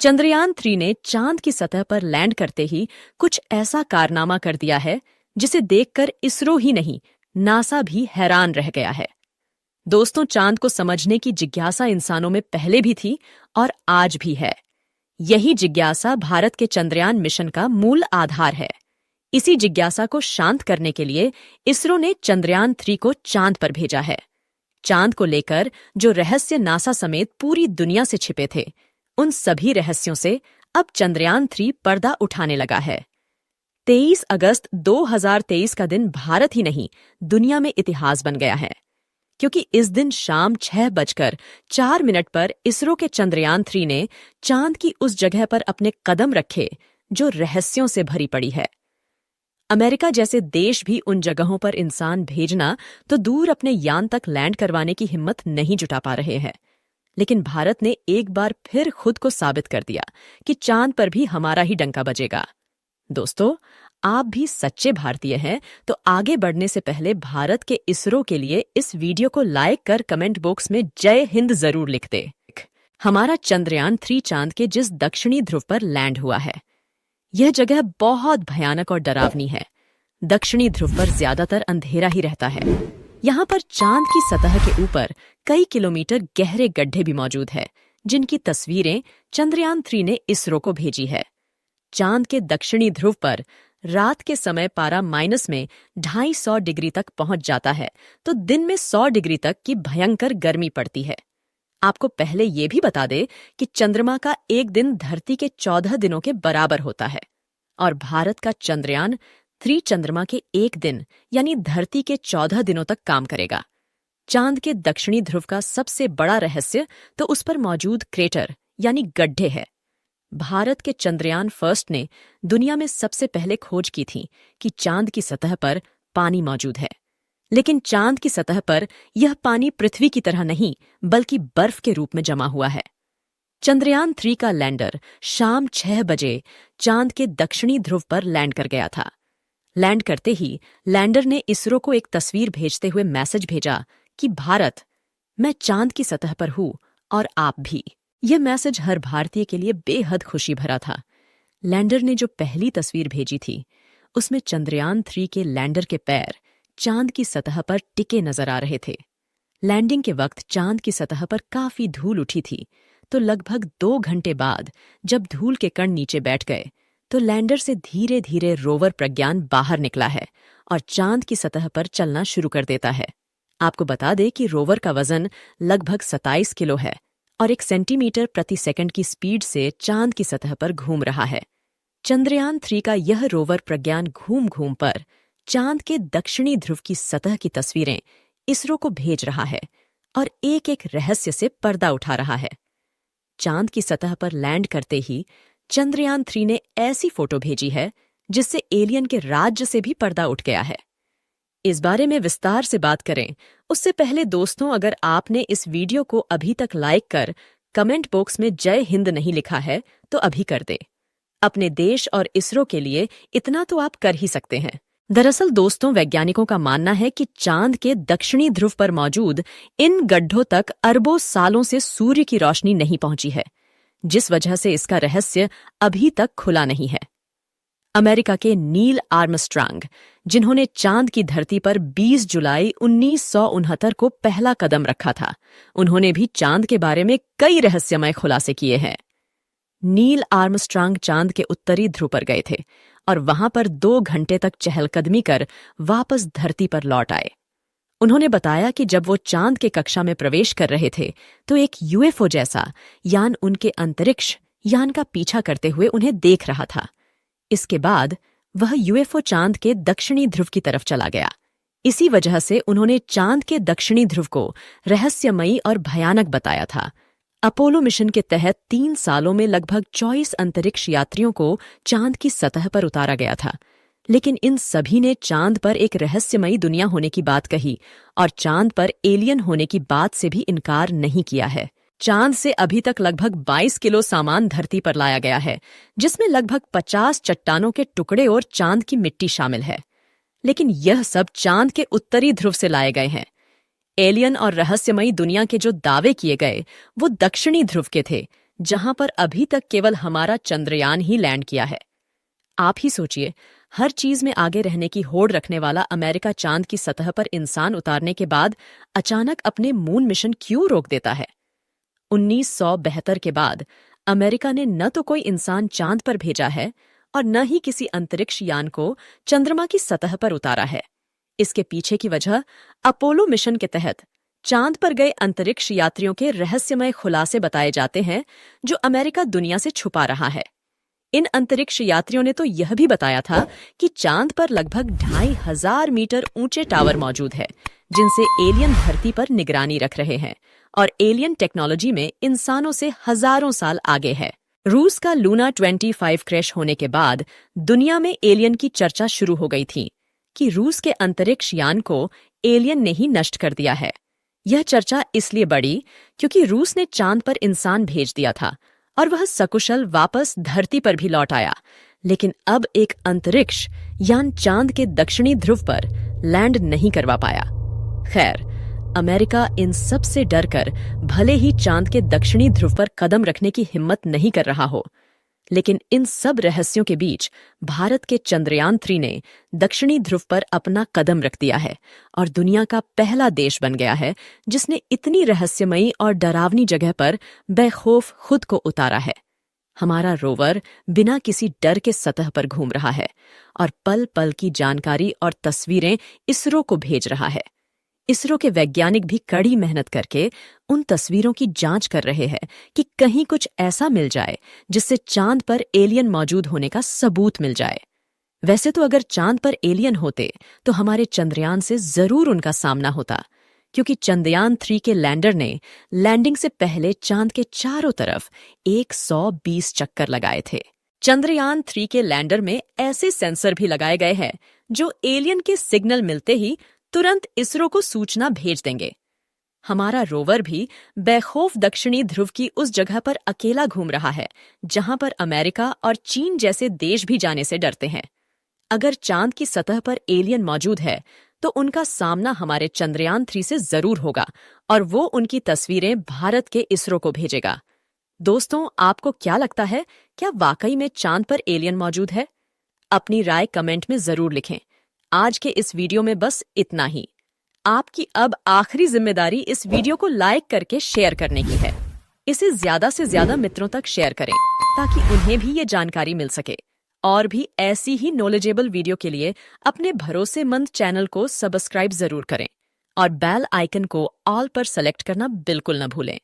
चंद्रयान-3 ने चांद की सतह पर लैंड करते ही कुछ ऐसा कारनामा कर दिया है जिसे देखकर इसरो ही नहीं, नासा भी हैरान रह गया है। दोस्तों, चांद को समझने की जिज्ञासा इंसानों में पहले भी थी और आज भी है। यही जिज्ञासा भारत के चंद्रयान मिशन का मूल आधार है। इसी जिज्ञासा को शांत करने के लिए इसरो ने चंद्रयान-3 को चांद पर भेजा है। चांद को लेकर जो रहस्य नासा समेत पूरी दुनिया से छिपे थे, उन सभी रहस्यों से अब चंद्रयान-3 पर्दा उठाने लगा है। 23 अगस्त 2023 का दिन भारत ही नहीं, दुनिया में इतिहास बन गया है, क्योंकि इस दिन शाम 6:04 पर इसरो के चंद्रयान-3 ने चांद की उस जगह पर अपने कदम रखे जो रहस्यों से भरी पड़ी है। अमेरिका जैसे देश भी उन जगहों पर इंसान भेजना तो दूर अपने यान तक लैंड करवाने की हिम्मत नहीं जुटा पा रहे हैं, लेकिन भारत ने एक बार फिर खुद को साबित कर दिया कि चांद पर भी हमारा ही डंका बजेगा। दोस्तों, आप भी सच्चे भारतीय हैं तो आगे बढ़ने से पहले भारत के इसरो के लिए इस वीडियो को लाइक कर कमेंट बॉक्स में जय हिंद जरूर लिख दे। हमारा चंद्रयान-3 चांद के जिस दक्षिणी ध्रुव पर लैंड हुआ है, यह जगह बहुत भयानक और डरावनी है। दक्षिणी ध्रुव पर ज्यादातर अंधेरा ही रहता है। यहाँ पर चांद की सतह के ऊपर कई किलोमीटर गहरे गड्ढे भी मौजूद है, जिनकी तस्वीरें चंद्रयान-3 ने इसरो को भेजी है। चांद के दक्षिणी ध्रुव पर रात के समय पारा माइनस में 250 डिग्री तक पहुंच जाता है, तो दिन में 100 डिग्री तक की भयंकर गर्मी पड़ती है। आपको पहले ये भी बता दे कि चंद्रमा का एक दिन धरती के 14 दिनों के बराबर होता है और भारत का चंद्रयान-3 चंद्रमा के एक दिन यानी धरती के 14 दिनों तक काम करेगा। चांद के दक्षिणी ध्रुव का सबसे बड़ा रहस्य तो उस पर मौजूद क्रेटर यानी गड्ढे है। भारत के चंद्रयान-1 ने दुनिया में सबसे पहले खोज की थी कि चांद की सतह पर पानी मौजूद है, लेकिन चांद की सतह पर यह पानी पृथ्वी की तरह नहीं बल्कि बर्फ के रूप में जमा हुआ है। चंद्रयान-3 का लैंडर शाम 6 बजे चांद के दक्षिणी ध्रुव पर लैंड कर गया था। लैंड करते ही लैंडर ने इसरो को एक तस्वीर भेजते हुए मैसेज भेजा कि भारत, मैं चांद की सतह पर हूं और आप भी। यह मैसेज हर भारतीय के लिए बेहद खुशी भरा था। लैंडर ने जो पहली तस्वीर भेजी थी, उसमें चंद्रयान-3 के लैंडर के पैर चांद की सतह पर टिके नजर आ रहे थे। लैंडिंग के वक्त चांद की सतह पर काफी धूल उठी थी, तो लगभग 2 घंटे बाद जब धूल के कण नीचे बैठ गए तो लैंडर से धीरे धीरे रोवर प्रज्ञान बाहर निकला है और चांद की सतह पर चलना शुरू कर देता है। आपको बता दें कि रोवर का वजन लगभग 27 किलो है और 1 सेंटीमीटर प्रति सेकंड की स्पीड से चांद की सतह पर घूम रहा है। चंद्रयान-3 का यह रोवर प्रज्ञान घूम घूम पर चांद के दक्षिणी ध्रुव की सतह की तस्वीरें इसरो को भेज रहा है और एक एक रहस्य से पर्दा उठा रहा है। चांद की सतह पर लैंड करते ही चंद्रयान-3 ने ऐसी फोटो भेजी है जिससे एलियन के राज्य से भी पर्दा उठ गया है। इस बारे में विस्तार से बात करें उससे पहले दोस्तों, अगर आपने इस वीडियो को अभी तक लाइक कर कमेंट बॉक्स में जय हिंद नहीं लिखा है तो अभी कर दे। अपने देश और इसरो के लिए इतना तो आप कर ही सकते हैं। दरअसल दोस्तों, वैज्ञानिकों का मानना है कि चांद के दक्षिणी ध्रुव पर मौजूद इन गड्ढों तक अरबों सालों से सूर्य की रोशनी नहीं पहुंची है, जिस वजह से इसका रहस्य अभी तक खुला नहीं है। अमेरिका के नील आर्मस्ट्रांग, जिन्होंने चांद की धरती पर 20 जुलाई 1969 को पहला कदम रखा था, उन्होंने भी चांद के बारे में कई रहस्यमय खुलासे किए हैं। नील आर्मस्ट्रांग चांद के उत्तरी ध्रुव पर गए थे और वहां पर 2 घंटे तक चहलकदमी कर वापस धरती पर लौट आए। उन्होंने बताया कि जब वो चांद के कक्षा में प्रवेश कर रहे थे तो एक यूएफओ जैसा यान उनके अंतरिक्ष यान का पीछा करते हुए उन्हें देख रहा था। इसके बाद वह यूएफओ चांद के दक्षिणी ध्रुव की तरफ चला गया। इसी वजह से उन्होंने चांद के दक्षिणी ध्रुव को रहस्यमयी और भयानक बताया था। अपोलो मिशन के तहत 3 सालों में लगभग 24 अंतरिक्ष यात्रियों को चांद की सतह पर उतारा गया था, लेकिन इन सभी ने चांद पर एक रहस्यमयी दुनिया होने की बात कही और चांद पर एलियन होने की बात से भी इनकार नहीं किया है। चांद से अभी तक लगभग 22 किलो सामान धरती पर लाया गया है, जिसमें लगभग 50 चट्टानों के टुकड़े और चांद की मिट्टी शामिल है, लेकिन यह सब चांद के उत्तरी ध्रुव से लाए गए हैं। एलियन और रहस्यमयी दुनिया के जो दावे किए गए वो दक्षिणी ध्रुव के थे, जहां पर अभी तक केवल हमारा चंद्रयान ही लैंड किया है। आप ही सोचिए, हर चीज में आगे रहने की होड़ रखने वाला अमेरिका चांद की सतह पर इंसान उतारने के बाद अचानक अपने मून मिशन क्यों रोक देता है? 1972 के बाद अमेरिका ने न तो कोई इंसान चांद पर भेजा है और न ही किसी अंतरिक्ष यान को चंद्रमा की सतह पर उतारा है। इसके पीछे की वजह अपोलो मिशन के तहत चांद पर गए अंतरिक्ष यात्रियों के रहस्यमय खुलासे बताए जाते हैं, जो अमेरिका दुनिया से छुपा रहा है। इन अंतरिक्ष यात्रियों ने तो यह भी बताया था कि चांद पर लगभग 2500 मीटर ऊंचे टावर मौजूद है, जिनसे एलियन धरती पर निगरानी रख रहे हैं और एलियन टेक्नोलॉजी में इंसानों से हजारों साल आगे है। रूस का लूना 25 क्रैश होने के बाद दुनिया में एलियन की चर्चा शुरू हो गई थी कि रूस के अंतरिक्ष यान को एलियन ने ही नष्ट कर दिया है। यह चर्चा इसलिए बढ़ी क्योंकि रूस ने चांद पर इंसान भेज दिया था और वह सकुशल वापस धरती पर भी लौट आया, लेकिन अब एक अंतरिक्ष यान चांद के दक्षिणी ध्रुव पर लैंड नहीं करवा पाया। खैर, अमेरिका इन सब से डरकर भले ही चांद के दक्षिणी ध्रुव पर कदम रखने की हिम्मत नहीं कर रहा हो, लेकिन इन सब रहस्यों के बीच भारत के चंद्रयान 3 ने दक्षिणी ध्रुव पर अपना कदम रख दिया है और दुनिया का पहला देश बन गया है जिसने इतनी रहस्यमयी और डरावनी जगह पर बेखौफ खुद को उतारा है। हमारा रोवर बिना किसी डर के सतह पर घूम रहा है और पल पल की जानकारी और तस्वीरें इसरो को भेज रहा है। इसरो के वैज्ञानिक भी कड़ी मेहनत करके उन तस्वीरों की जांच कर रहे हैं कि कहीं कुछ ऐसा मिल जाए जिससे चांद पर एलियन मौजूद होने का सबूत मिल जाए। वैसे तो अगर चांद पर एलियन होते तो हमारे चंद्रयान से जरूर उनका सामना होता, क्योंकि चंद्रयान 3 के लैंडर ने लैंडिंग से पहले चांद के चारों तरफ 120 चक्कर लगाए थे। चंद्रयान 3 के लैंडर में ऐसे सेंसर भी लगाए गए हैं जो एलियन के सिग्नल मिलते ही तुरंत इसरो को सूचना भेज देंगे। हमारा रोवर भी बेखौफ दक्षिणी ध्रुव की उस जगह पर अकेला घूम रहा है जहां पर अमेरिका और चीन जैसे देश भी जाने से डरते हैं। अगर चांद की सतह पर एलियन मौजूद है तो उनका सामना हमारे चंद्रयान 3 से जरूर होगा और वो उनकी तस्वीरें भारत के इसरो को भेजेगा। दोस्तों, आपको क्या लगता है, क्या वाकई में चांद पर एलियन मौजूद है? अपनी राय कमेंट में जरूर लिखें। आज के इस वीडियो में बस इतना ही। आपकी अब आखिरी जिम्मेदारी इस वीडियो को लाइक करके शेयर करने की है। इसे ज्यादा से ज्यादा मित्रों तक शेयर करें ताकि उन्हें भी ये जानकारी मिल सके। और भी ऐसी ही नॉलेजेबल वीडियो के लिए अपने भरोसेमंद चैनल को सब्सक्राइब जरूर करें और बेल आइकन को ऑल पर सेलेक्ट करना बिल्कुल न भूलें।